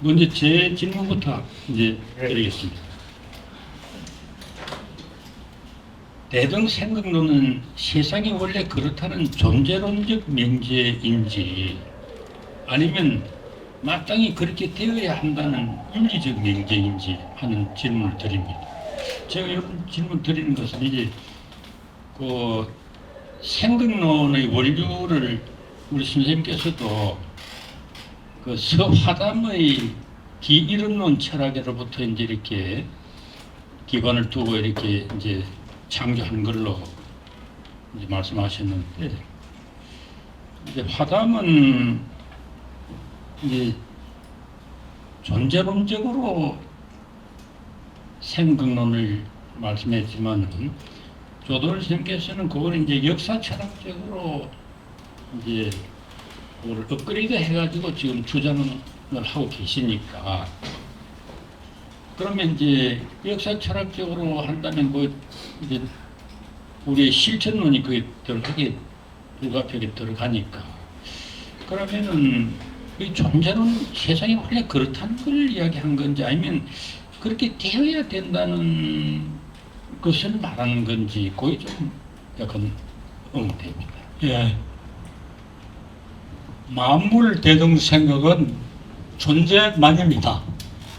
먼저 제 질문부터 이제 드리겠습니다. 대등생각론은 세상이 원래 그렇다는 존재론적 명제인지 아니면 마땅히 그렇게 되어야 한다는 윤리적 명제인지 하는 질문을 드립니다. 제가 이런 질문 드리는 것은 이제 그 생각론의 원류를 우리 선생님께서도 그 서화담의 기이론론 철학으로부터 이제 이렇게 기반을 두고 이렇게 이제 창조한 걸로 이제 말씀하셨는데, 이제 화담은 이제 존재론적으로 생각론을 말씀했지만은 조도를 선생님께서는 그걸 이제 역사 철학적으로 이제 그걸 업그레이드 해가지고 지금 주장을 하고 계시니까, 그러면 이제 역사 철학적으로 한다면 그 이제 우리의 실천론이 그게 들어가게 불가피하게 들어가니까, 그러면은 이 존재론 세상이 원래 그렇다는 걸 이야기한 건지 아니면 그렇게 되어야 된다는 것을 말하는 건지 그게 좀 약간 의문됩니다. 예. 만물 대등 생각은 존재만입니다.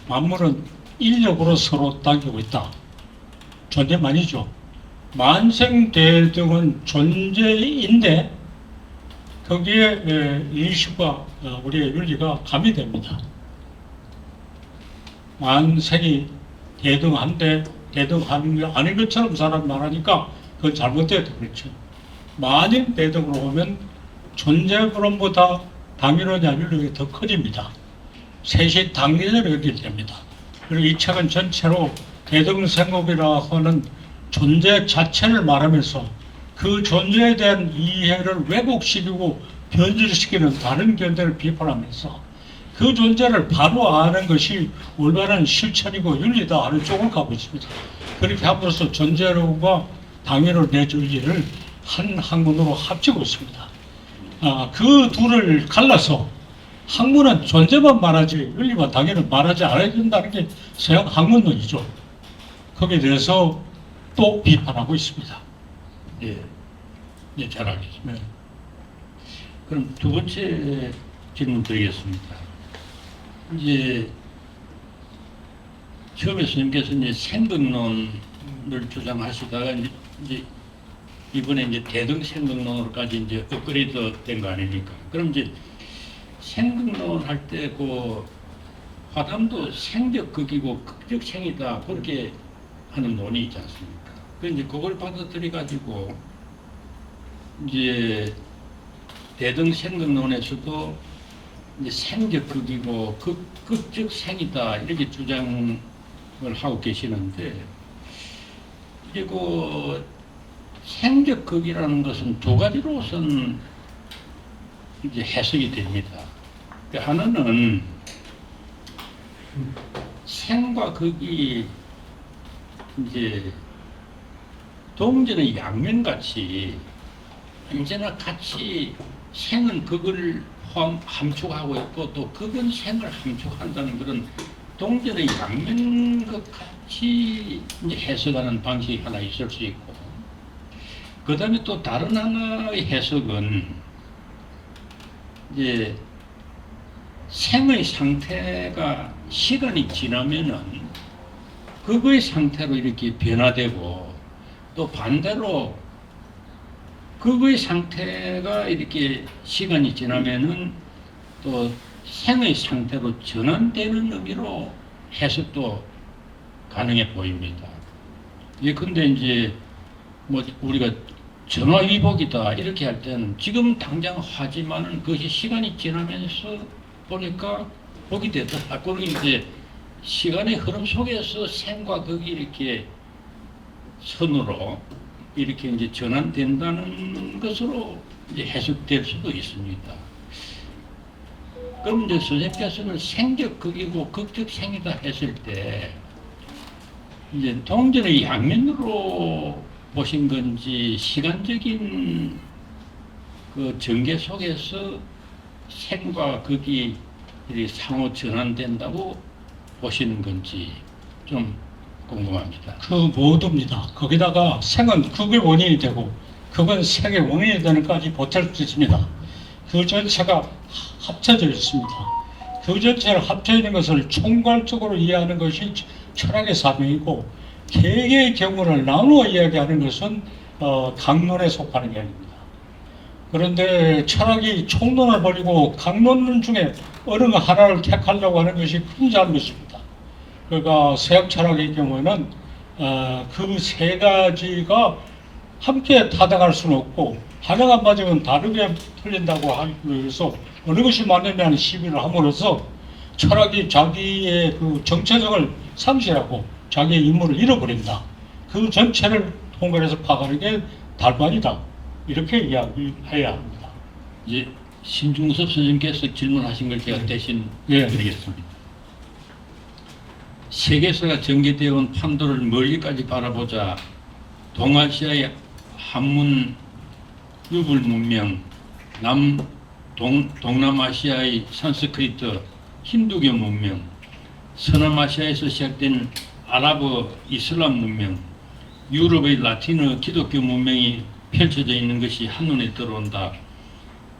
만물은 인력으로 서로 당기고 있다. 존재만이죠. 만생 대등은 존재인데 거기에 인식과 우리의 윤리가 가미됩니다. 만생이 대등한데 대등한 게 아닌 것처럼 사람 말하니까 그건 잘못되었다 그렇죠. 만인 대등으로 보면 존재론보다 당위론이나 윤리가 더 커집니다. 셋이 당리를 여기게 됩니다. 그리고 이 책은 전체로 대등생각이라 하는 존재 자체를 말하면서 그 존재에 대한 이해를 왜곡시키고 변질시키는 다른 견해를 비판하면서 그 존재를 바로 아는 것이 올바른 실천이고 윤리다 하는 쪽으로 가고 있습니다. 그렇게 함으로써 존재론과 당위론 내존리를 한 학문으로 합치고 있습니다. 그 둘을 갈라서 학문은 존재만 말하지 윤리와 당위는 말하지 않아야 된다는 게 서양 학문론이죠. 거기에 대해서 또 비판하고 있습니다. 예, 예, 잘 알겠습니다. 네. 그럼 두 번째 질문 드리겠습니다. 이제 처음에 스님께서 이제 생각론을 주장하시다가 이제 이번에 이제 대등생각론으로까지 이제 업그레이드 된 거 아닙니까? 그럼 이제 생각론 할 때 그 화담도 생적극이고 극적생이다 그렇게 하는 논이 있지 않습니까? 그 이제 그걸 받아들여 가지고 이제 대등생각론에서도 이제 생적극이고 극적생이다 이렇게 주장을 하고 계시는데, 이제 그 생적극이라는 것은 두 가지로 우선 이제 해석이 됩니다. 하나는 생과 극이 이제 동전의 양면같이 언제나 같이 생은 극을 함축하고 있고 또 극은 생을 함축한다는 그런 동전의 양면것 같이 이제 해석하는 방식이 하나 있을 수 있고, 그 다음에 또 다른 하나의 해석은 이제 생의 상태가 시간이 지나면은 극의 상태로 이렇게 변화되고, 또 반대로 극의 상태가 이렇게 시간이 지나면은 또 생의 상태로 전환되는 의미로 해석도 가능해 보입니다. 근데 이제 뭐 우리가 전화위복이다 이렇게 할 때는 지금 당장 하지만은 그것이 시간이 지나면서 보니까 복이 되더라. 그리고 이제 시간의 흐름 속에서 생과 극이 이렇게 선으로 이렇게 이제 전환된다는 것으로 이제 해석될 수도 있습니다. 그럼 이제 선생님께서는 생적극이고 극적생이다 했을 때 이제 동전의 양면으로 보신 건지 시간적인 그 전개 속에서 생과 극이 일이 상호 전환된다고 보시는 건지 좀 궁금합니다. 그 모두입니다. 거기다가 생은 그게 원인이 되고 그건 생의 원인이 되는까지 보탤 수 있습니다. 그 전체가 합쳐져 있습니다. 그 전체를 합쳐 있는 것을 총괄적으로 이해하는 것이 철학의 사명이고 개개의 경우를 나누어 이야기하는 것은 강론에 속하는 게 아닙니다. 그런데 철학이 총론을 벌이고 강론론 중에 어느 하나를 택하려고 하는 것이 큰 잘못입니다. 그러니까 서양 철학의 경우에는 그 세 가지가 함께 타당할 수는 없고 하나가 맞으면 다르게 풀린다고 하기 위해서 어느 것이 맞느냐는 시비를 함으로써 철학이 자기의 그 정체성을 상실하고 자기의 인물을 잃어버린다. 그 전체를 통괄해서 파악하는 게 달반이다. 이렇게 이야기해야 합니다. 이제 신중섭 선생님께서 질문하신 걸 제가 대신 예. 드리겠습니다. 세계사가 전개되어 온 판도를 멀리까지 바라보자 동아시아의 한문 유불 문명, 동남아시아의 산스크리트 힌두교 문명, 서남아시아에서 시작된 아랍어 이슬람 문명, 유럽의 라틴어 기독교 문명이 펼쳐져 있는 것이 한눈에 들어온다.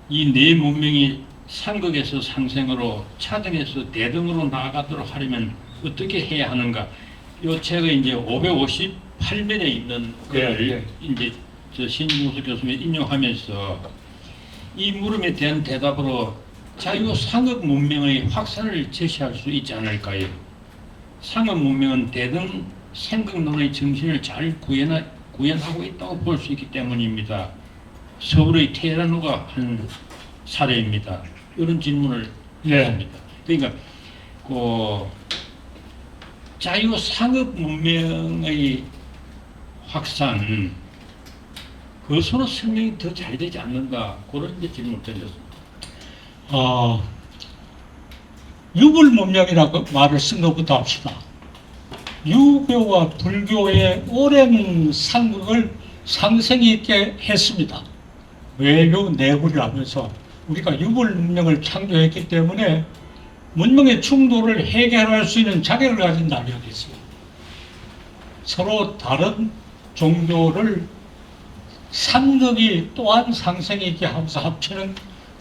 이 네 문명이 상극에서 상생으로 차등에서 대등으로 나아가도록 하려면 어떻게 해야 하는가? 이 책의 이제 558면에 있는 글을 이제 저 신중섭 교수님이 인용하면서 이 물음에 대한 대답으로 자유 상업 문명의 확산을 제시할 수 있지 않을까요? 상업 문명은 대등 생각론의 정신을 잘 구현하고 있다고 볼 수 있기 때문입니다. 서울의 테헤란호가 한 사례입니다. 이런 질문을 했습니다. 그러니까 그 자유 상업 문명의 확산 그것으로 설명이 더 잘 되지 않는가 그런 이제 질문을 드렸습니다. 유불 문명이라고 말을 쓴 것부터 합시다. 유교와 불교의 오랜 상극을 상생이 있게 했습니다. 외교 내구를 하면서 우리가 유불 문명을 창조했기 때문에 문명의 충돌을 해결할 수 있는 자격을 가진다 이야기했습니다. 서로 다른 종교를 상극이 또한 상생이 있게 하면서 합치는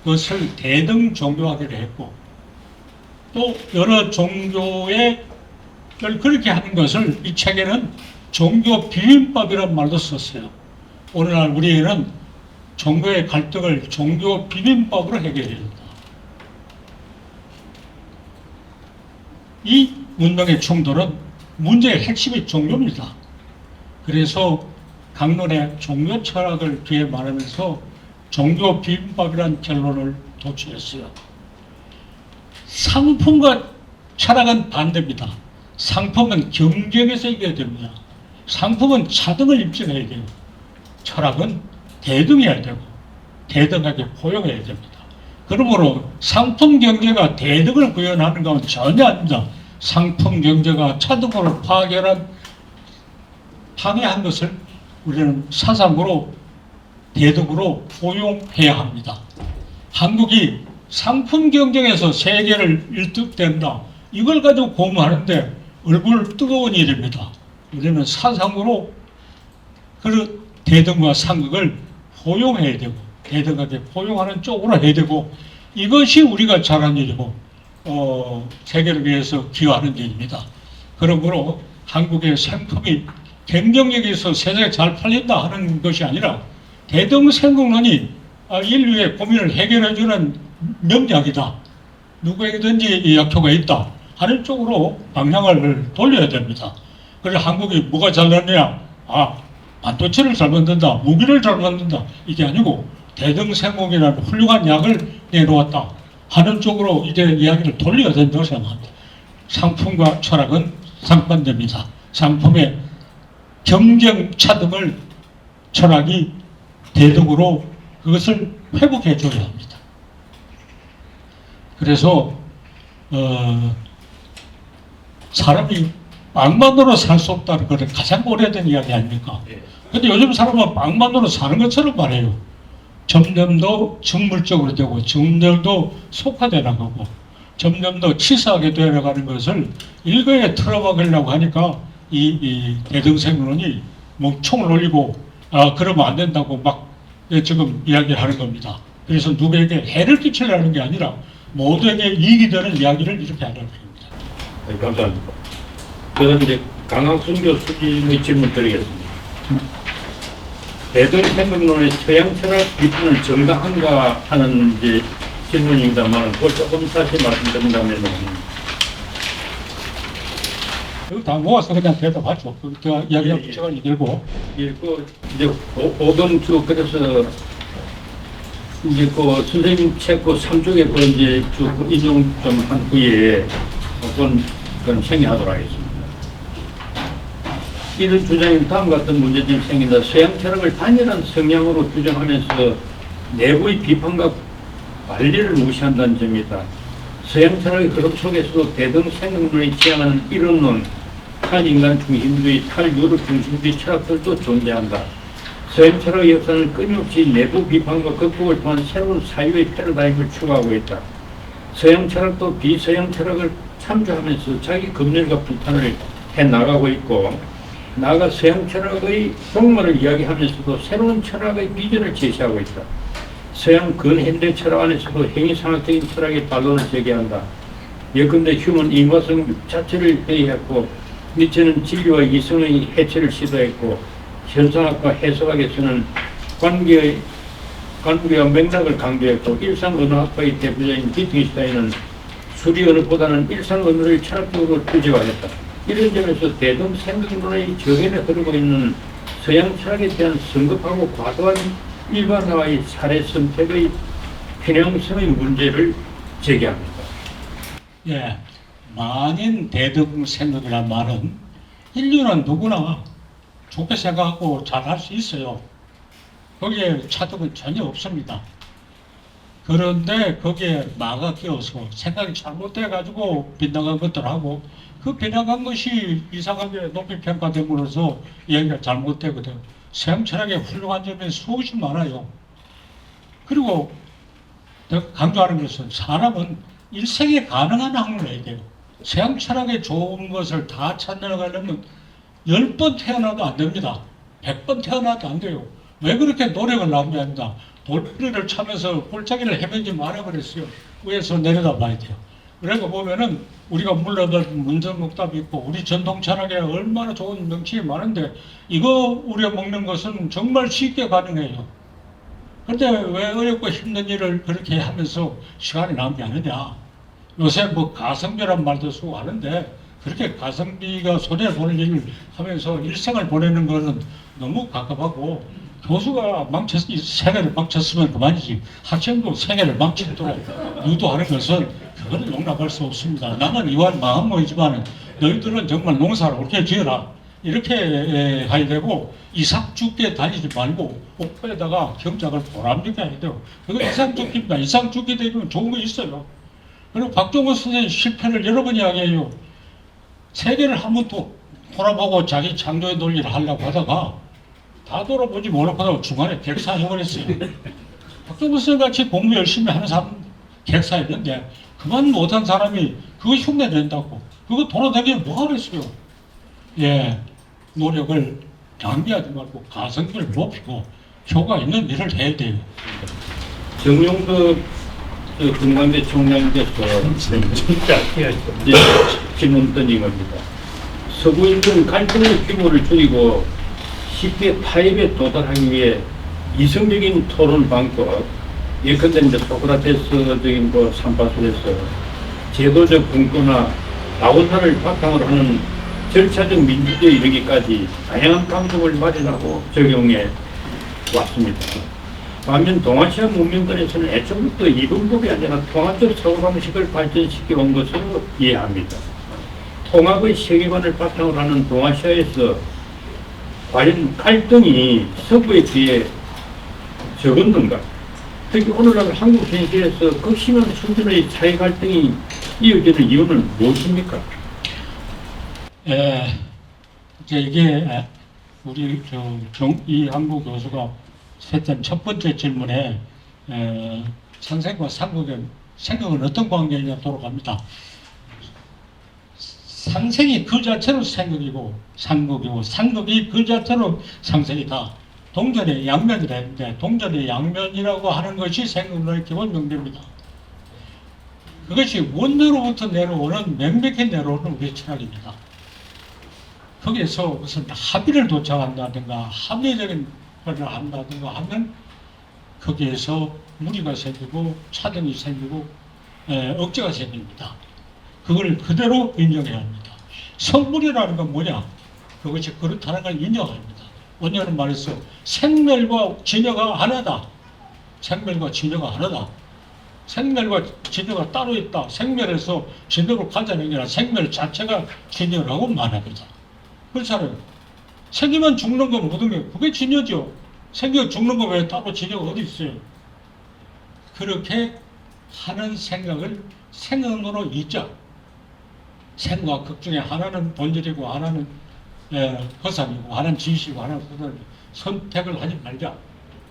것을 대등 종교화를 했고 또 여러 종교의 그렇게 하는 것을 이 책에는 종교 비빔밥이라는 말도 썼어요. 오늘날 우리에는 종교의 갈등을 종교 비빔밥으로 해결해야 된다. 이 문명의 충돌은 문제의 핵심이 종교입니다. 그래서 강론의 종교 철학을 뒤에 말하면서 종교 비빔밥이라는 결론을 도출했어요. 상품과 철학은 반대입니다. 상품은 경쟁에서 이겨야 됩니다. 상품은 차등을 입증해야 돼요. 철학은 대등해야 되고 대등하게 포용해야 됩니다. 그러므로 상품 경제가 대등을 구현하는 건 전혀 아닙니다. 상품 경제가 차등으로 파괴한 것을 우리는 사상으로 대등으로 포용해야 합니다. 한국이 상품 경쟁에서 세계를 1등 된다. 이걸 가지고 고무하는데 얼굴 뜨거운 일입니다. 우리는 사상으로 그 대등과 상극을 포용해야 되고 대등하게 포용하는 쪽으로 해야 되고 이것이 우리가 잘한 일이고 세계를 위해서 기여하는 일입니다. 그러므로 한국의 상품이 경쟁력에 있어 세상에 잘 팔린다 하는 것이 아니라 대등생각론이 인류의 고민을 해결해주는 명약이다. 누구에게든지 약효가 있다 하는 쪽으로 방향을 돌려야 됩니다. 그래서 한국이 뭐가 잘났냐? 반도체를 잘 만든다, 무기를 잘 만든다 이게 아니고 대등생공이라는 훌륭한 약을 내놓았다 하는 쪽으로 이제 이야기를 돌려야 된다고 생각합니다. 상품과 철학은 상반됩니다. 상품의 경쟁 차등을 철학이 대등으로 그것을 회복해 줘야 합니다. 그래서 사람이 빵만으로 살 수 없다는 것은 가장 오래된 이야기 아닙니까? 근데 요즘 사람은 빵만으로 사는 것처럼 말해요. 점점 더 정물적으로 되고 점점 더 속화돼 나가고 점점 더 치사하게 되어가는 것을 일거에 틀어박으려고 하니까 이 대등생론이 뭐 총을 올리고 그러면 안 된다고 막 지금 이야기하는 겁니다. 그래서 누구에게 해를 끼치려는 게 아니라 모두에게 이익이 되는 이야기를 이렇게 하는 겁니다. 네, 감사합니다. 그럼 이제 강학순 교수님의 질문 드리겠습니다. 대등생명론의 서양 철학 비판은 정당한가 하는 이제 질문입니다만, 그걸 조금 다시 말씀드린다면, 이거 다 모아서 그냥 대답하죠. 제가 이야기하고 예, 예. 시간이 길고. 예, 그 이제 5번 쭉 그래서 이제 그 선생님 책 그 3쪽에 그 이제 쭉 인용 좀 한 후에 그건 생략하도록 하겠습니다. 이런 주장이 다음 같은 문제점이 생긴다. 서양 철학을 단일한 성향으로 규정하면서 내부의 비판과 관리를 무시한다는 점이다. 서양 철학의 흐름 속에서도 대등생명론이 지향하는 이론론, 탈인간 중심주의, 탈유럽 중심주의 철학들도 존재한다. 서양 철학의 역사는 끊임없이 내부 비판과 극복을 통한 새로운 사유의 패러다임을 추구하고 있다. 서양 철학도 비서양 철학을 참조하면서 자기 검열과 불탄을 해나가고 있고, 나아가 서양 철학의 종말을 이야기하면서도 새로운 철학의 비전을 제시하고 있다. 서양 근현대 철학 안에서도 행위상학적인 철학의 반론을 제기한다. 예컨대 휴먼 인과성 자체를 회의했고, 니체는 진리와 이성의 해체를 시도했고, 현상학과 해석학에서는 관계와 맥락을 강조했고, 일상언어학과의 대표자인 비트겐슈타인은 수리 언어보다는 일상 언어를 철학적으로 규제화했다. 이런 점에서 대등생명론의 저변에 흐르고 있는 서양 철학에 대한 성급하고 과도한 일반화의 사례 선택의 편향성의 문제를 제기합니다. 예, 만인 대등생각이란 말은 인류는 누구나 좋게 생각하고 잘할 수 있어요. 거기에 차등은 전혀 없습니다. 그런데 거기에 마가 끼어서 생각이 잘못돼가지고 빗나간 것들하고 그 빗나간 것이 이상하게 높이 평가됨으로써 얘기가 잘못되거든요. 서양 철학의 훌륭한 점이 수없이 많아요. 그리고 내가 강조하는 것은 사람은 일생에 가능한 학문을 해야 돼요. 서양 철학의 좋은 것을 다 찾아가려면 10번 태어나도 안 됩니다. 100번 태어나도 안 돼요. 왜 그렇게 노력을 낭비합니다. 돌부리를 차면서 골짜기를 헤매지 말아버렸어요. 위에서 내려다 봐야 돼요. 그러니까 보면은 우리가 물러든 문전묵답이 있고 우리 전통 철학에 얼마나 좋은 명칭이 많은데 이거 우리가 먹는 것은 정말 쉽게 가능해요. 근데 왜 어렵고 힘든 일을 그렇게 하면서 시간을 낭비하느냐. 요새 뭐 가성비란 말도 쓰고 하는데 그렇게 가성비가 손해보는 일을 하면서 일생을 보내는 것은 너무 갑갑하고 교수가 생애를 망쳤으면 그만이지 학생도 생애를 망치도록 유도하는 것은 그거는 용납할 수 없습니다. 나는 이완 마음 모이지만 너희들은 정말 농사를 옳게 지어라. 이렇게 해야 되고 이삭 죽게 다니지 말고 옥배에다가 경작을 보람있게 해야 돼요. 그거 이삭 죽기입니다. 이삭 죽게 되면 좋은 거 있어요. 그리고 박종원 선생님 실패를 여러 번 이야기해요. 세계를 한번 또 돌아보고 자기 창조의 논리를 하려고 하다가 다 돌아보지 못하다가 중간에 객사해버렸어요. 박종원 선생님 같이 공부 열심히 하는 사람 객사했는데 그만 못한 사람이 그거 흉내낸다고 그거 돌아다니면 뭐하겠어요. 예, 노력을 낭비하지 말고 가성비를 높이고 효과 있는 일을 해야 돼요. 정용덕 금강대 총장께서 질문 던진 겁니다. 서구인들은 갈등의 규모를 줄이고 쉽게 타협에 도달하기 위해 이성적인 토론 방법, 예컨대 이제 소크라테스적인 그 삼파술에서 제도적 분권화, 다원사를 바탕으로 하는 절차적 민주주의에 이르기까지 다양한 방법을 마련하고 적용해 왔습니다. 반면 동아시아 문명권에서는 애초부터 이분법이 아니라 통합적 사고방식을 발전시켜 온 것으로 이해합니다. 통합의 세계관을 바탕으로 하는 동아시아에서 과연 갈등이 서구에 비해 적었는가? 특히 오늘날 한국 현실에서 극심한 수준의 사회 갈등이 이어지는 이유는 무엇입니까? 이제 이게 우리 이한국 교수가 했던 첫 번째 질문에 선생과 상국의 생각은 어떤 관계냐 돌아갑니다. 상생이 그 자체로 생각이고 상극이고 상극이 그 자체로 상생이다. 동전의 양면이라 했는데 동전의 양면이라고 하는 것이 생각론의 기본 명제입니다. 그것이 원내로부터 내려오는 명백히 내려오는 우리의 철학입니다. 거기에서 무슨 합의를 도착한다든가 합리적인 걸 한다든가 하면 거기에서 무리가 생기고 차등이 생기고 억제가 생깁니다. 그걸 그대로 인정해야 합니다. 성불이라는 건 뭐냐? 그것이 그렇다는 걸 인정합니다. 원래는 말해서 생멸과 진여가 하나다. 생멸과 진여가 하나다. 생멸과 진여가 따로 있다. 생멸에서 진여로 가자는 게 아니라 생멸 자체가 진여라고 말합니다. 그렇잖아요. 생기면 죽는 건 모든 게 그게 진여죠. 생겨 죽는 거 왜 따로 진여가 어디 있어요? 그렇게 하는 생각을 생각으로 잊자. 생과 극 중에 하나는 본질이고 하나는 허상이고 하나는 진실이고 하나는 허상이고 선택을 하지 말자.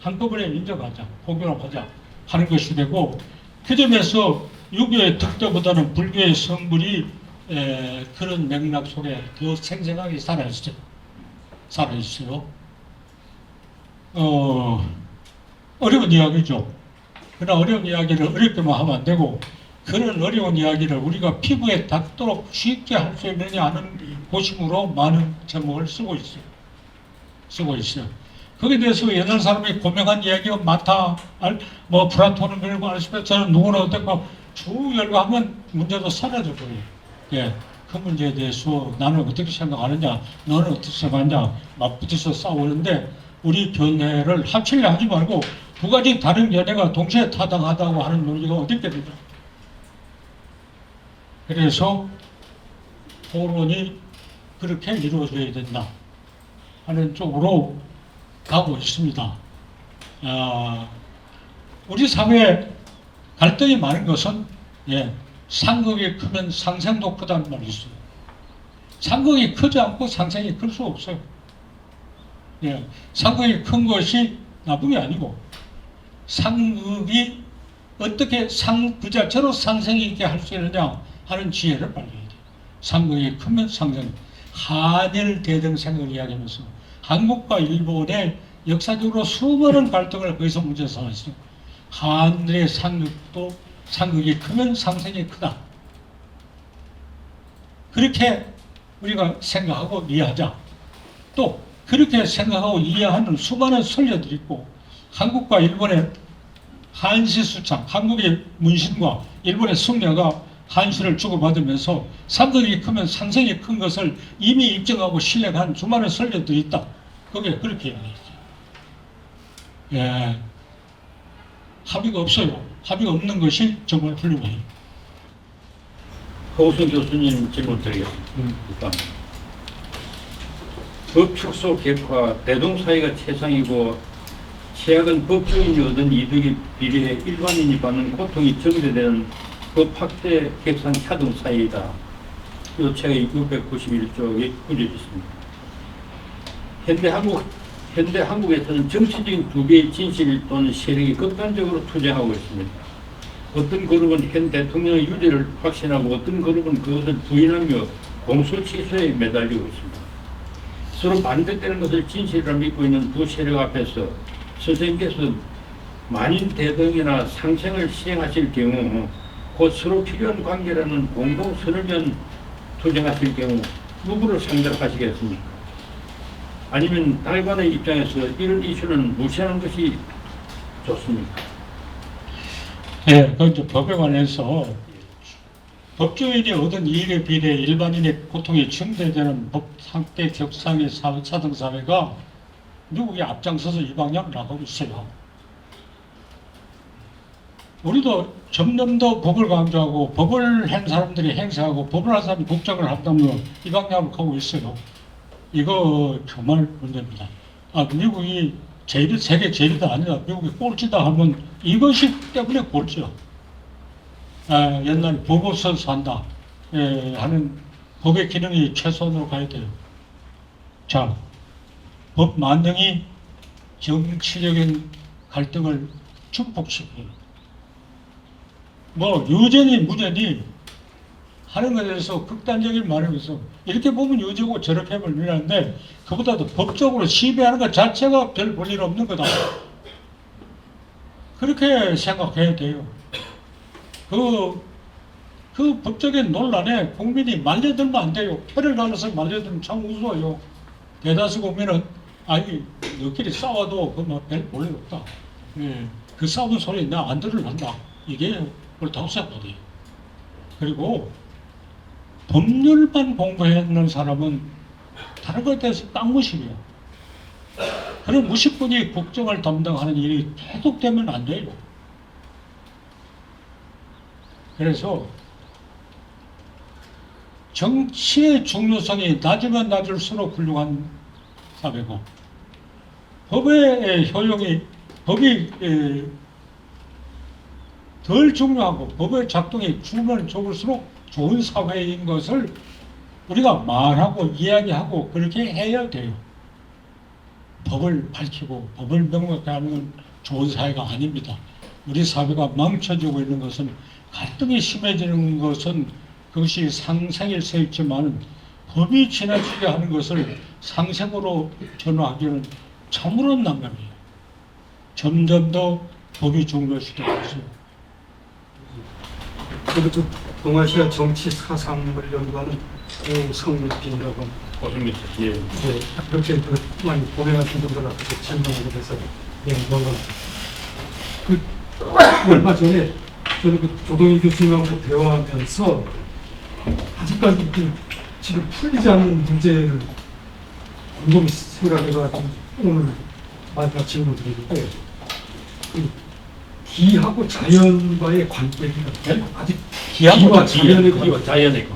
한꺼번에 인정하자. 공존하자 하는 것이 되고 그 점에서 유교의 득도보다는 불교의 성불이 그런 맥락 속에 더 생생하게 살아있어요. 어려운 이야기죠. 그러나 어려운 이야기를 어렵게만 하면 안 되고 그런 어려운 이야기를 우리가 피부에 닿도록 쉽게 할 수 있느냐 하는 고심으로 많은 제목을 쓰고 있어요. 거기에 대해서 옛날 사람이 고명한 이야기가 많다. 뭐 플라톤은 그리고 아리스토텔레스는 누구나 어떻고 쭉 열거하면 문제도 사라져 버려요. 예, 그 문제에 대해서 나는 어떻게 생각하느냐, 너는 어떻게 생각하느냐 맞붙어서 싸우는데 우리 견해를 합치려 하지 말고 두 가지 다른 견해가 동시에 타당하다고 하는 논리가 어디 있겠느냐. 그래서 토론이 그렇게 이루어져야 된다 하는 쪽으로 가고 있습니다. 우리 사회에 갈등이 많은 것은 상극이 크면 상생도 크다는 말이 있어요. 상극이 크지 않고 상생이 클 수 없어요. 상극이 큰 것이 나쁜 게 아니고 상극이 어떻게 그 자체로 상생이 있게 할 수 있느냐 하는 지혜를 발휘해야 돼요. 상극이 크면 상생. 한일 대등생을 이야기하면서 한국과 일본의 역사적으로 수많은 갈등을 거기서 문제 삼았어요. 한일의 상극이 크면 상생이 크다. 그렇게 우리가 생각하고 이해하자. 또 그렇게 생각하고 이해하는 수많은 선례들이 있고 한국과 일본의 한시수창, 한국의 문신과 일본의 승려가 한시를 주고받으면서 상극이 크면 상생이 큰 것을 이미 입증하고 신뢰한 수많은 선례들이 있다. 그게 그렇게 이야기했어요. 합의가 없어요. 합의가 없는 것이 정말 훌륭해요. 허우승 교수님 질문 드리겠습니다. 법 축소 객화, 대동사이가 최상이고 최악은 법조인이 얻은 이득에 비례해 일반인이 받는 고통이 정대되는 법 확대 객산 차등 사이이다. 이 책의 691쪽에 구절이 있습니다. 현대 한국에서는 정치적인 두 개의 진실 또는 세력이 극단적으로 투쟁하고 있습니다. 어떤 그룹은 현 대통령의 유죄를 확신하고 어떤 그룹은 그것을 부인하며 공소 취소에 매달리고 있습니다. 서로 반대되는 것을 진실이라 믿고 있는 두 세력 앞에서 선생님께서 만인 대등이나 상생을 시행하실 경우 곧 서로 필요한 관계라는 공동선언면 투쟁하실 경우 누구를 상대로 하시겠습니까? 아니면 달관의 입장에서 이런 이슈는 무시하는 것이 좋습니까? 그 이제 법에 관해서 법조인이 얻은 이익에 비례해 일반인의 고통이 증대되는 법 상대 격상의 차등 사회가 미국이 앞장서서 이 방향을 나가고 있어요. 우리도 점점 더 법을 강조하고 법을 한 사람들이 행사하고 법을 한 사람이 국정을 한다면 이 방향으로 가고 있어요. 이거 정말 문제입니다. 미국이 세계 제일이다 아니다. 미국이 꼴찌다 하면 이것이 때문에 꼴찌야. 옛날에 보고서서 한다 하는 법의 기능이 최소한으로 가야 돼요. 자, 법 만능이 정치적인 갈등을 증폭시켜요. 뭐 유죄니 무죄니 하는 것에 대해서 극단적인 말을 해서 이렇게 보면 유죄고 저렇게 보면 무죄인데 그보다도 법적으로 시비하는 것 자체가 별 볼일 없는 거다. 그렇게 생각해야 돼요. 그 법적인 논란에 국민이 말려들면 안 돼요. 표를 갈라서 말려들면 참 우스워요. 대다수 국민은 아니 너끼리 싸워도 그별 볼일 없다. 그 싸우는 소리 나 안 들을란다. 이게 옳다고 생각해요. 그리고 법률만 공부했는 사람은 다른 것에 대해서 딱 무식이에요. 그런 무식분이 국정을 담당하는 일이 계속되면 안 돼요. 그래서 정치의 중요성이 낮으면 낮을수록 훌륭한 사회고 법의 효용이 법이 덜 중요하고 법의 작동이 줄면 적을수록 좋은 사회인 것을 우리가 말하고 이야기하고 그렇게 해야 돼요. 법을 밝히고 법을 명확하게 하는 건 좋은 사회가 아닙니다. 우리 사회가 망쳐지고 있는 것은 갈등이 심해지는 것은 그것이 상생일 수 있지만 법이 지나치게 하는 것을 상생으로 전환하기는 참으로 난감해요. 점점 더 법이 중요시되고 있어요. 그리고 동아시아 정치 사상을 연구하는 성립빈이라고 고생했죠. 예. 그렇게 많이 고생하신 분들하고 설명을 해서 연구한 얼마 전에 저는 그 조동희 교수님하고 대화하면서 아직까지 지금 풀리지 않는 문제를 곰곰이 생각해가지고 오늘 마지막 질문 드리는데 기하고 자연과의 관계가 아직 기와 자연의 관계.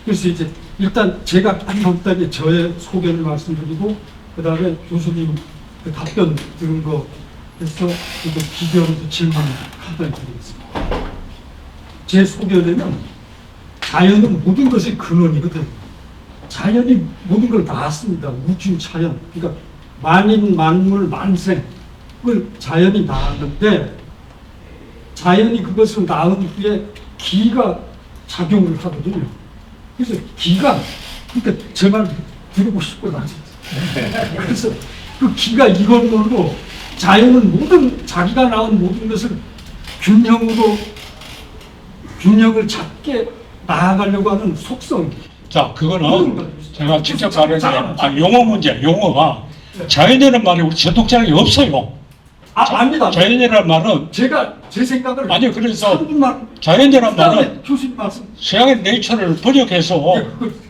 그래서 이제 일단 제가 간단히 저의 소견을 말씀드리고 그 다음에 교수님 그 답변 들은 거 해서 이거 비교해서 질문 간단히 드리겠습니다. 제 소견에는 자연은 모든 것의 근원이거든. 자연이 모든 걸 낳았습니다. 우주 자연. 그러니까 만인 만물 만생을 자연이 낳았는데 자연이 그것을 낳은 후에 기가 작용을 하거든요. 그래서 기가, 그러니까 제 말 들고 싶고 나서 그래서 그 기가 이것으로 자연은 자기가 낳은 모든 것을 균형을 잡게 나아가려고 하는 속성. 자, 그거는 제가 직접 말했는데 용어 문제, 용어가 자연이라는 말이 우리 전통적인 게 없어요. 아닙니다. 자연이라는 말은 제 생각을 아니 그래서 3분만 자연이라는 말은 교수님 말씀 서양의 네이처를 번역해서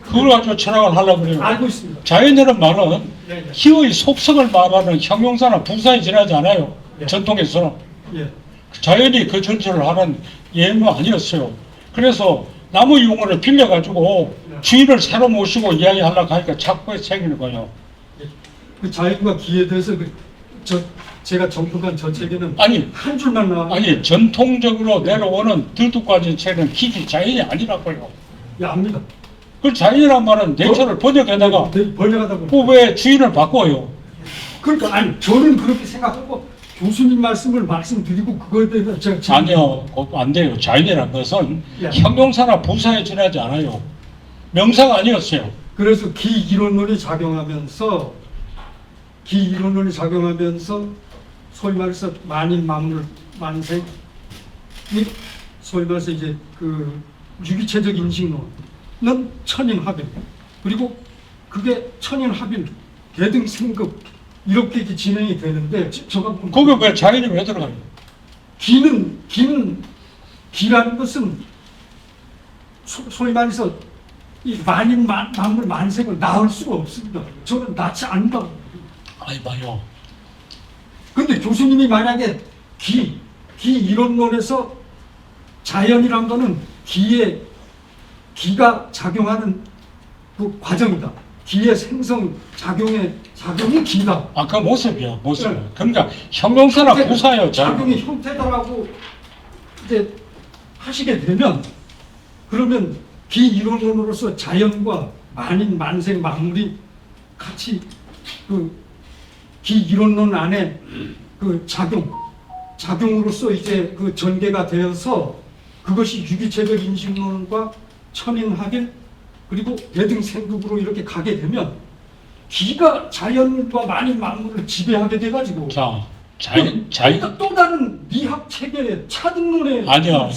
그걸 가지고 철학을 하려고 그래요. 알고 있습니다. 자연이라는 말은 네. 기의 속성을 말하는 형용사나 부사에 지나지 않아요. 네. 전통에서는. 예. 자연이 그 전체를 하는 예가 아니었어요. 그래서 나무 용어를 빌려가지고 주인을 새로 모시고 이야기하려고 하니까 자꾸 생기는 거예요. 그 자연과 기에 대해서 제가 정독한 저 책에는 아니, 한 줄만 나와요. 아니 전통적으로 내려오는 들뚝까지 책은 기지 자연이 아니라고요. 예, 압니다. 그 자연이란 말은 내처를 번역에다가 번역하다 보니까. 왜 주인을 바꿔요? 그러니까 아니 저는 그렇게 생각하고 교수님 말씀을 말씀드리고 그거에 대해서 제가 아니요, 그것도 안 돼요. 자연이란 것은 예. 형용사나 부사에 지나지 않아요. 명사가 아니었어요. 그래서 기 이론론이 작용하면서 소위 말해서 만인 만물 만생 소위 말해서 이제 그 유기체적 인식론은 천인합일 그리고 그게 천인합일 대등생급 이렇게 이제 진행이 되는데 거기 왜 자연이 왜 들어가요? 기라는 것은 소위 말해서 이 만인 만물 만생을 낳을 수가 없습니다. 저는 낳지 않는다고. 아니 봐요. 근데 교수님이 만약에 기 이론론에서 자연이란 거는 기가 작용하는 그 과정이다. 기의 생성 작용이 기다. 그 모습이야, 모습. 네. 그러니까 형용사나 부사예요. 작용의 형태다라고 이제 하시게 되면 그러면 기 이론론으로서 자연과 만인 만생 만물이 같이 기 이론론 안에 그 작용으로서 이제 그 전개가 되어서 그것이 유기체적 인식론과 천인합일 그리고 대등생극으로 이렇게 가게 되면 기가 자연과 만인 만물을 지배하게 돼가지고 자, 그러니까 또 다른 미학 체계의 차등론에 아니요.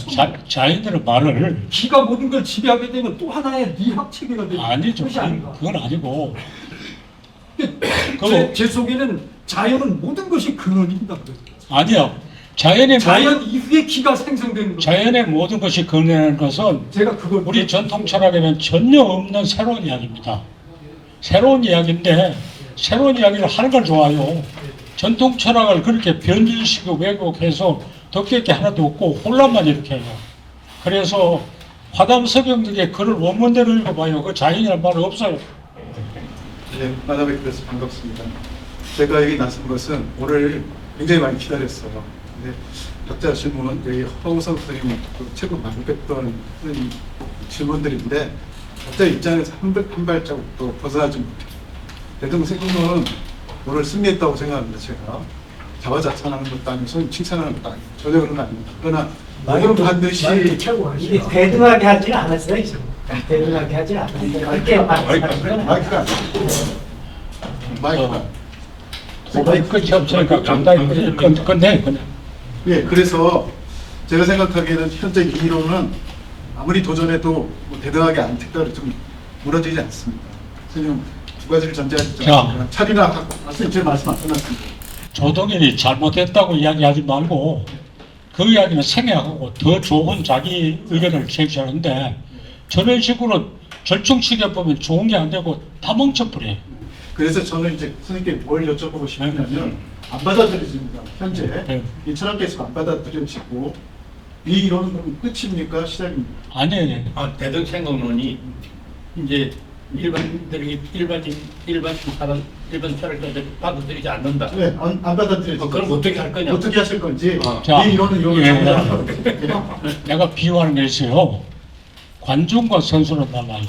자연들의 말을 기가 모든 걸 지배하게 되면 또 하나의 미학 체계가 되는 아니죠. 것이 아닌가. 그건 아니고. 제 속에는 자연은 모든 것이 근원입니다. 아니요. 자연의 이후에 기가 생성되는 거예요. 자연의 모든 것이 근원이라는 것은 제가 그걸 우리 전통 철학에는 전혀 없는 새로운 이야기입니다. 새로운 이야기인데 새로운 이야기를 하는 걸 좋아요. 전통 철학을 그렇게 변질시키고 왜곡해서 덮개 게 하나도 없고 혼란만 일으켜요. 그래서 화담 서경덕의 글을 원문대로 읽어봐요. 그 자연이라는 말은 없어요. 네, 만나뵙게 돼서 반갑습니다. 제가 여기 나선 것은 오늘 굉장히 많이 기다렸어요. 근데 각자 질문, 여기 허우성 선생님 그 책을 만족했던 그런 질문들인데 각자 입장에서 한 발자국도 벗어나지 못해요. 대등생각론은 오늘 승리했다고 생각합니다. 제가 자화자찬하는 것도 아니고 손님 칭찬하는 것도 아니고 전혀 그런 거 아닙니다. 그러나 오늘은 반드시 이게 대등하게 하지는 않았어요. 대등하게 하지 않았어요. 그렇게 마이크가 끝이 없으니까 간단히 끝내 그냥. 예, 그래서 제가 생각하기에는 현재 이 이론은 아무리 도전해도 뭐 대등하게 안 됐다고 좀 무너지지 않습니다. 선생님 두 가지를 전제하셨죠. 자. 차리나 선생님 제 말씀 안 끝났습니다. 조동일이 잘못했다고 이야기하지 말고 그 이야기는 생략하고 더 좋은 자기 의견을 제시하는데 저런 식으로 절충치게 보면 좋은 게 안 되고 다 멍쳐버려요. 그래서 저는 이제 선생님께 뭘 여쭤보고 싶냐면 안 받아들여집니다. 현재 네. 이 철학계에서 안 받아들여지고 이 이론은 그럼 끝입니까? 시작입니까? 아니, 대등생각론이 이제 일반 철학자들 받아들이지 않는다. 네, 안 받아들여지죠. 그럼 어떻게 할 거냐? 어떻게 하실 건지 자, 이 이론은 이론을 예. 정리하는 내가 비유하는 게 있어요. 관중과 선수는 달라요.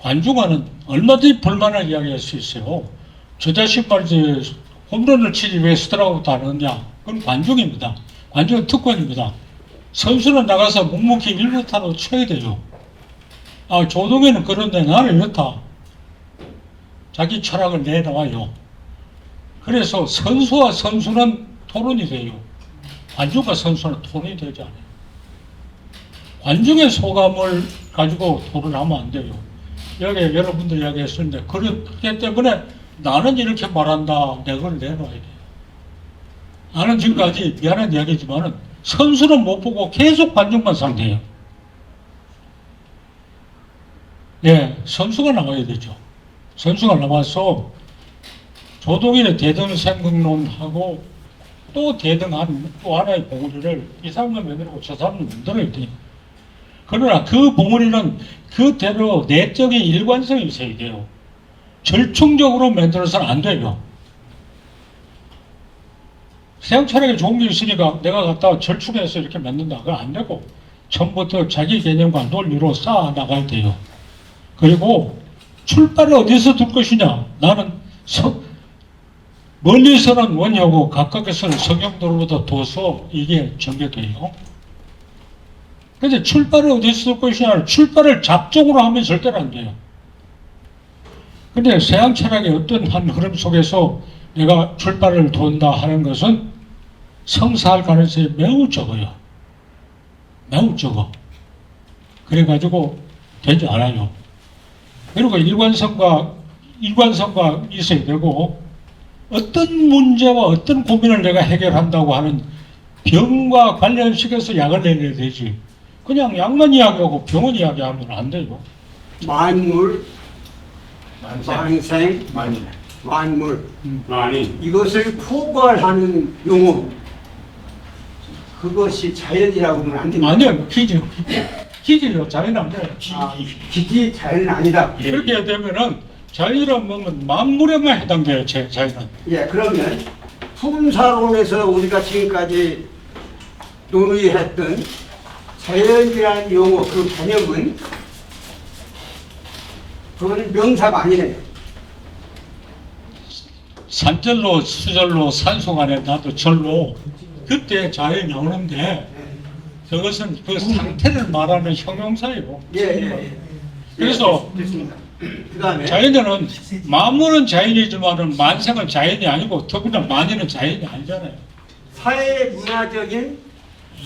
관중과는 얼마든지 불만을 이야기할 수 있어요. 저 자식 말이지 홈런을 치지 왜 스트라이크도 안 하느냐. 그건 관중입니다. 관중은 특권입니다. 선수는 나가서 묵묵히 1루타로 쳐야 돼요. 아, 조동현은 그런데 나는 이렇다. 자기 철학을 내놔요. 그래서 선수와 선수는 토론이 돼요. 관중과 선수는 토론이 되지 않아요. 관중의 소감을 가지고 토론하면 안 돼요. 여기 여러분들 이야기했었는데 그렇기 때문에 나는 이렇게 말한다. 내 걸 내놔야 돼요. 나는 지금까지 미안한 이야기지만은 선수는 못 보고 계속 관중만 상대해요. 네, 선수가 나와야 되죠. 선수가 나와서 조동일의 대등생각론하고 또 대등한 또 하나의 봉우리를 이 사람은 만들고 저 사람은 만들어야 돼요. 그러나 그 봉우리는 그대로 내적인 일관성이 있어야 돼요. 절충적으로 만들어서는 안 돼요. 서양 철학에 좋은 게 있으니까 내가 갖다가 절충해서 이렇게 만든다. 그건 안 되고 처음부터 자기 개념과 논리로 쌓아 나가야 돼요. 그리고 출발을 어디서 둘 것이냐. 나는 멀리서는 원효고 가까이서는 성경도로부터 둬서 이게 전개돼요. 그런데 출발을 어디서 둘 것이냐. 출발을 잡종으로 하면 절대로 안 돼요. 근데 서양 철학의 어떤 한 흐름 속에서 내가 출발을 돈다 하는 것은 성사할 가능성이 매우 적어요. 매우 적어. 그래가지고 되지 않아요. 그리고 일관성과 있어야 되고 어떤 문제와 어떤 고민을 내가 해결한다고 하는 병과 관련시켜서 약을 내려야 되지. 그냥 약만 이야기하고 병원 이야기하면 안 돼요. 만물, 만생, 만물 이것을 포괄하는 용어 그것이 자연이라고 하면 안 됩니다. 아니요, 기지요. 자연 안 돼요. 기지 자연은 아니다. 그렇게 되면은 자연이라는 건 만물에만 해당돼요. 자연은. 예, 그러면 품사론에서 우리가 지금까지 논의했던 자연이라는 용어 그 개념은 그거는 명사가 아니네요. 그것은 그 상태를 말하는 형용사예요. 예. 그래서 됐습니다. 그다음에 자연에는 만물은 자연이지만은 만생은 자연이 아니고 더구나 만인은 자연이 아니잖아요. 사회 문화적인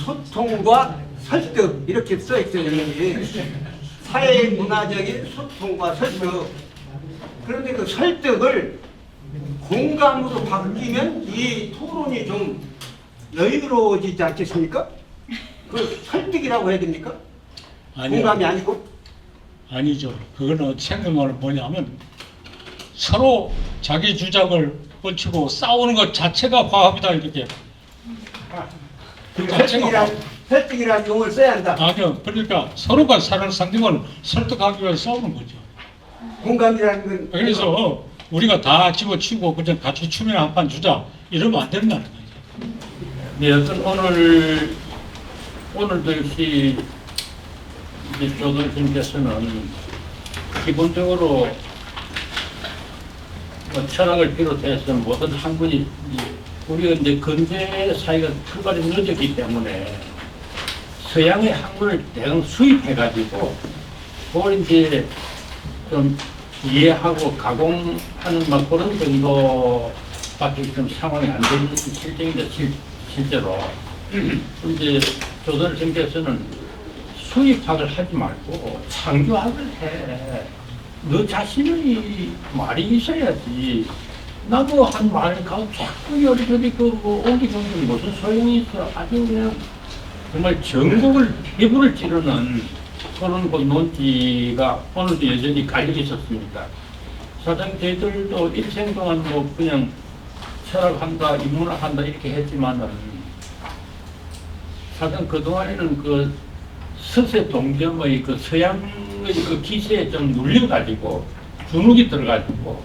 소통과 설득 이렇게 써 있어요. 여기. 사회 문화적인 소통과 설득. 그런데 그 설득을 공감으로 바뀌면 이 토론이 좀 여유로워지지 않겠습니까? 그 설득이라고 해야 됩니까? 공감이 아니고? 아니죠. 그거는 생각을 뭐냐면 서로 자기 주장을 뻗치고 싸우는 것 자체가 과학이다 이렇게. 그 자체가 과학. 설득이라는 용어를 써야 한다. 아니요. 그러니까 서로가 사는 상대방을 설득하기 위해서 싸우는 거죠. 공감이라는 건 그래서 우리가 다 집어치우고 그냥 같이 춤이나 한 판 주자 이러면 안 된다는 거죠. 네, 어떤 오늘도 역시 이제 조선님께서는 기본적으로 뭐 철학을 비롯해서 모든 학문이 우리가 이제 근대 사회가 출발이 늦었기 때문에 서양의 학문을 대강 수입해가지고 그걸 이제 좀 이해하고 가공하는 막 그런 정도밖에 좀 상황이 안 되는 실정인데 실제로 이제 조선님께서는 수입학을 하지 말고 창조학을 해. 너 자신의 말이 있어야지. 나도 한 말 가고 자꾸 여리저리 옮기는 무슨 소용이 있어. 아주 그냥 정말 전국을 피부를 찌르는 그런 그 논지가 오늘도 여전히 갈려 있었습니다. 사장 저희들도 일생 동안 뭐 그냥 철학한다, 인문학한다 이렇게 했지만은 사실 그동안에는 그 서세 동점의 그 서양의 그 기세에 좀 눌려가지고 주눅이 들어가지고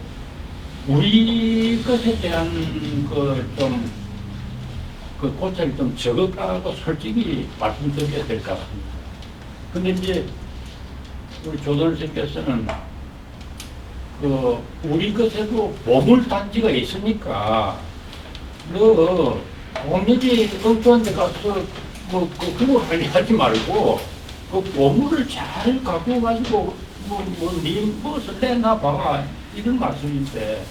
우리 것에 대한 그 고찰이 좀 적었다고 솔직히 말씀드려야 될 것 같습니다. 근데 이제 우리 조선생께서는 그 우리 것에도 보물단지가 있으니까 너 공립이 엉뚱한 데 가서 그거 하지 말고 그 보물을 잘 갖고 가지고 네 무엇을 내놔봐 이런 말씀인데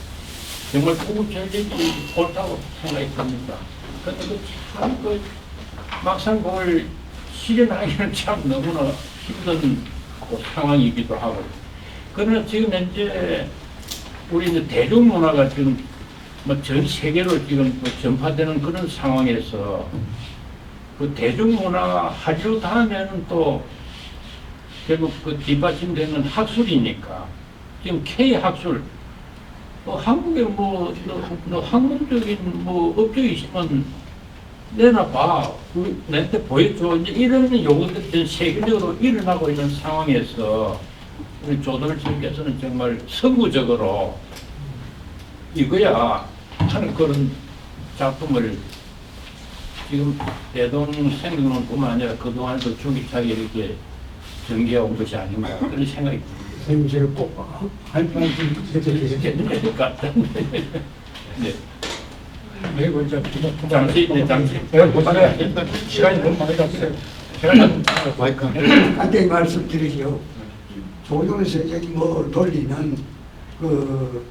정말 구구절절이 옳다고 생각했습니다. 근데 참 막상 그걸 실현하기는 참 너무나 힘든 상황이기도 하고 그러나 지금 현재 우리 이제 대중문화가 지금 뭐 전 세계로 지금 전파되는 그런 상황에서 그 대중문화 하려 다음에는 또 결국 그 뒷받침되는 학술이니까 지금 K 학술 또 한국에 뭐 학문적인 뭐 업적이 있으면 내놔봐 내한테 보여줘 이제 이런 요구들이 전 세계적으로 일어나고 있는 상황에서 우리 조선일보께서는 정말 선구적으로 이거야 하는 그런 작품을 지금 대동생명론뿐만 아니라 그동안도 주기차게 이렇게 전개해온 것이 아닌가 그런 생각이 듭니다. 선생님 제가 꼭할 말씀 해드리겠습니다. 될것 같은데. 네. 그리고 이제 잠시 시간이 너무 많이 갔어요. 간단히 말씀드리죠. 조선 세력이 뭐 논리는 그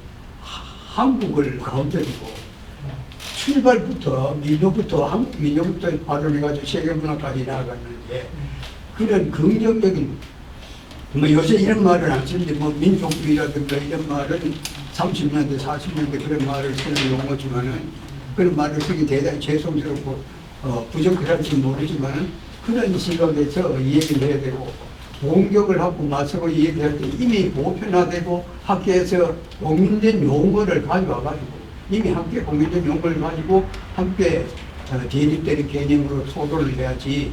한국을 가운데 두고 출발부터 민요부터 한국 민요부터 발언해가지고 세계 문화까지 나아갔는데 그런 긍정적인 뭐 요새 이런 말을 안 쓰는데 뭐 민족주의라든가 이런 말은 30년대 40년대 그런 말을 쓰는 용어지만은 그런 말을 쓰기 대단히 죄송스럽고 부적절할지 모르지만은 그런 시각에서 이야기를 해야 되고 공격을 하고 맞서고 이야기할 때 이미 보편화되고 학계에서 공인된 용어를 가져와가지고 이미 함께 공인된 용어를 가지고 함께 대립되는 개념으로 토론을 해야지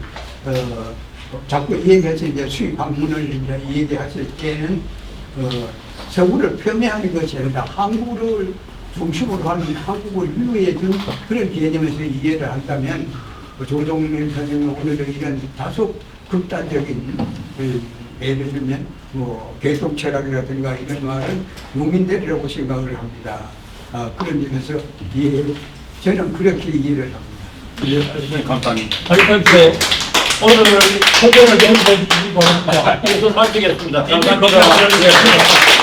자꾸 얘기해서 이제 수익 방문을 이제 얘기하실 때는 서구를 폄훼하는 것이 아니라 한국을 중심으로 하는 한국을 유해해준 그런 개념에서 이해를 한다면 조정민 선생님 오늘은 이런 다소 극단적인 예를 들면 뭐 계속 철학이라든가 이런 말은 용인되리라고 생각을 합니다. 그런 점에서 저는 그렇게 이해를 합니다. 네, 감사합니다. 아니, 오늘 소개를 좀 해주시기 바랍니다. 이것을 마치겠습니다. 감사합니다.